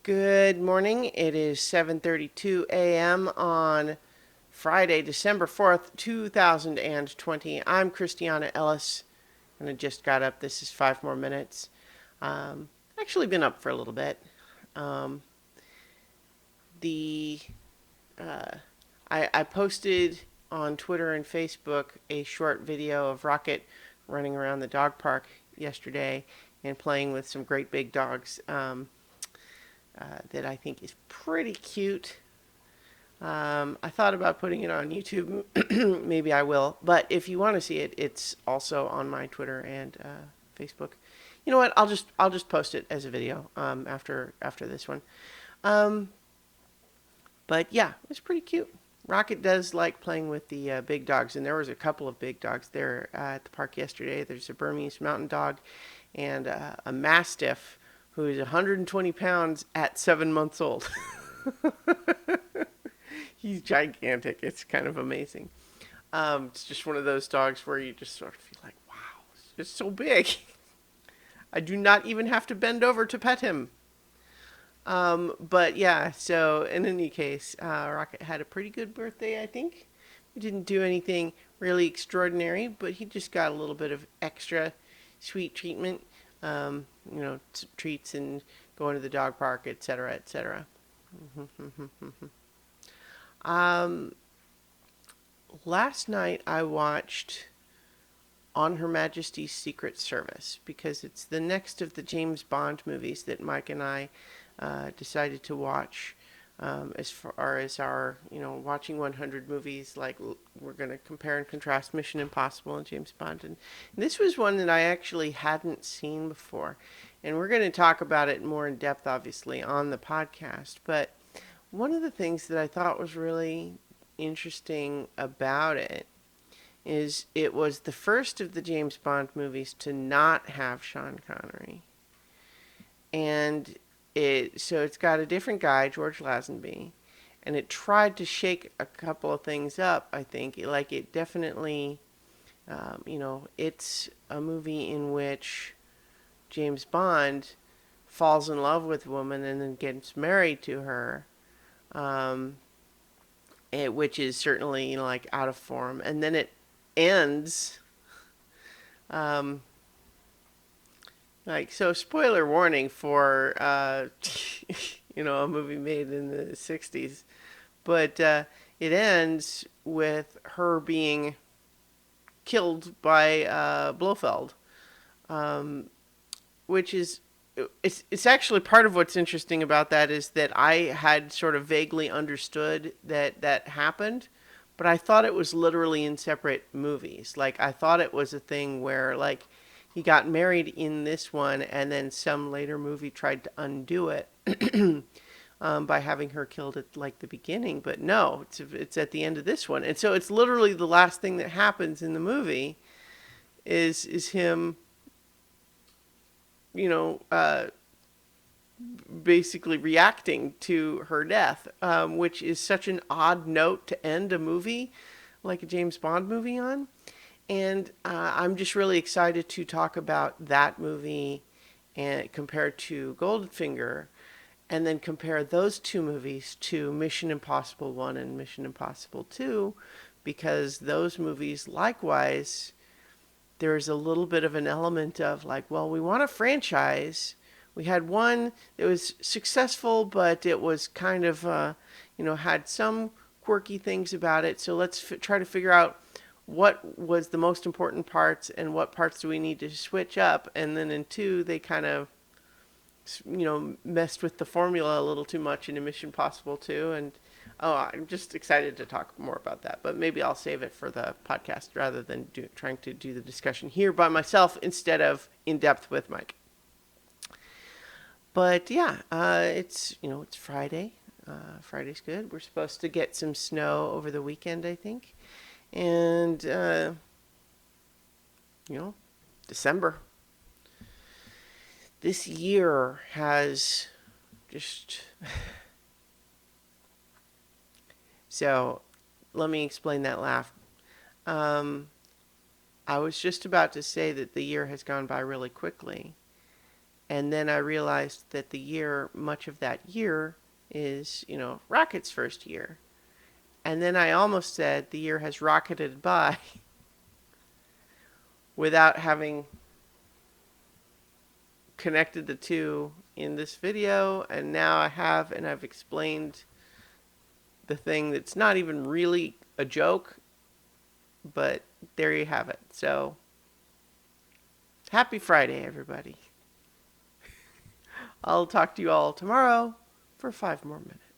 Good morning. It is 7:32 a.m. on Friday, December 4th, 2020. I'm Christiana Ellis, and I just got up. This is 5 more minutes. Actually been up for a little bit. Um, the I posted on Twitter and Facebook a short video of Rocket running around the dog park yesterday and playing with some great big dogs that I think is pretty cute. I thought about putting it on YouTube. Maybe I will. But if you want to see it, it's also on my Twitter and Facebook. You know what? I'll just post it as a video after this one. Um, but yeah, it's pretty cute. Rocket does like playing with the big dogs, and there was a couple of big dogs there at the park yesterday. There's a Burmese mountain dog and a Mastiff who is 120 pounds at 7 months old. He's gigantic. It's kind of amazing. It's just one of those dogs where you just sort of feel like, wow, it's just so big. I do not even have to bend over to pet him. But yeah, so in any case, Rocket had a pretty good birthday, I think. We didn't do anything really extraordinary, but he just got a little bit of extra sweet treatment, treats and going to the dog park, etc., etc. um, Last night I watched On Her Majesty's Secret Service because it's the next of the James Bond movies that Mike and I decided to watch. As far as our, watching 100 movies, like we're going to compare and contrast Mission Impossible and James Bond. And this was one that I actually hadn't seen before. And we're going to talk about it more in depth, obviously, on the podcast. But one of the things that I thought was really interesting about it is it was the first of the James Bond movies to not have Sean Connery. And it's got a different guy, George Lazenby, and it tried to shake a couple of things up, I think. Like it definitely, it's a movie in which James Bond falls in love with a woman and then gets married to her. Which is certainly, like out of form. And then it ends, um, so spoiler warning for, a movie made in the 60s. But it ends with her being killed by Blofeld, um, which is it's actually part of what's interesting about that is that I had sort of vaguely understood that happened, but I thought it was literally in separate movies. Like I thought it was a thing where like he got married in this one and then some later movie tried to undo it by having her killed at like the beginning, but no, it's at the end of this one. And so it's literally the last thing that happens in the movie is him, you know, uh, basically reacting to her death, which is such an odd note to end a movie like a James Bond movie on. And I'm just really excited to talk about that movie and compared to Goldfinger, and then compare those two movies to Mission Impossible 1 and Mission Impossible 2, because those movies likewise there's a little bit of an element of like, well, we want a franchise. We had one that was successful, but it was kind of, had some quirky things about it. So let's try to figure out what was the most important parts and what parts do we need to switch up. And then in two, they kind of, messed with the formula a little too much in Mission Possible 2. And I'm just excited to talk more about that, but maybe I'll save it for the podcast rather than trying to do the discussion here by myself instead of in depth with Mike. But yeah, it's Friday. Friday's good. We're supposed to get some snow over the weekend, I think, and December. This year has just so let me explain that laugh. I was just about to say that the year has gone by really quickly. And then I realized that much of that year is, Rocket's first year. And then I almost said the year has rocketed by without having connected the two in this video. And now I have, and I've explained the thing that's not even really a joke, but there you have it. So, happy Friday, everybody. I'll talk to you all tomorrow for 5 more minutes.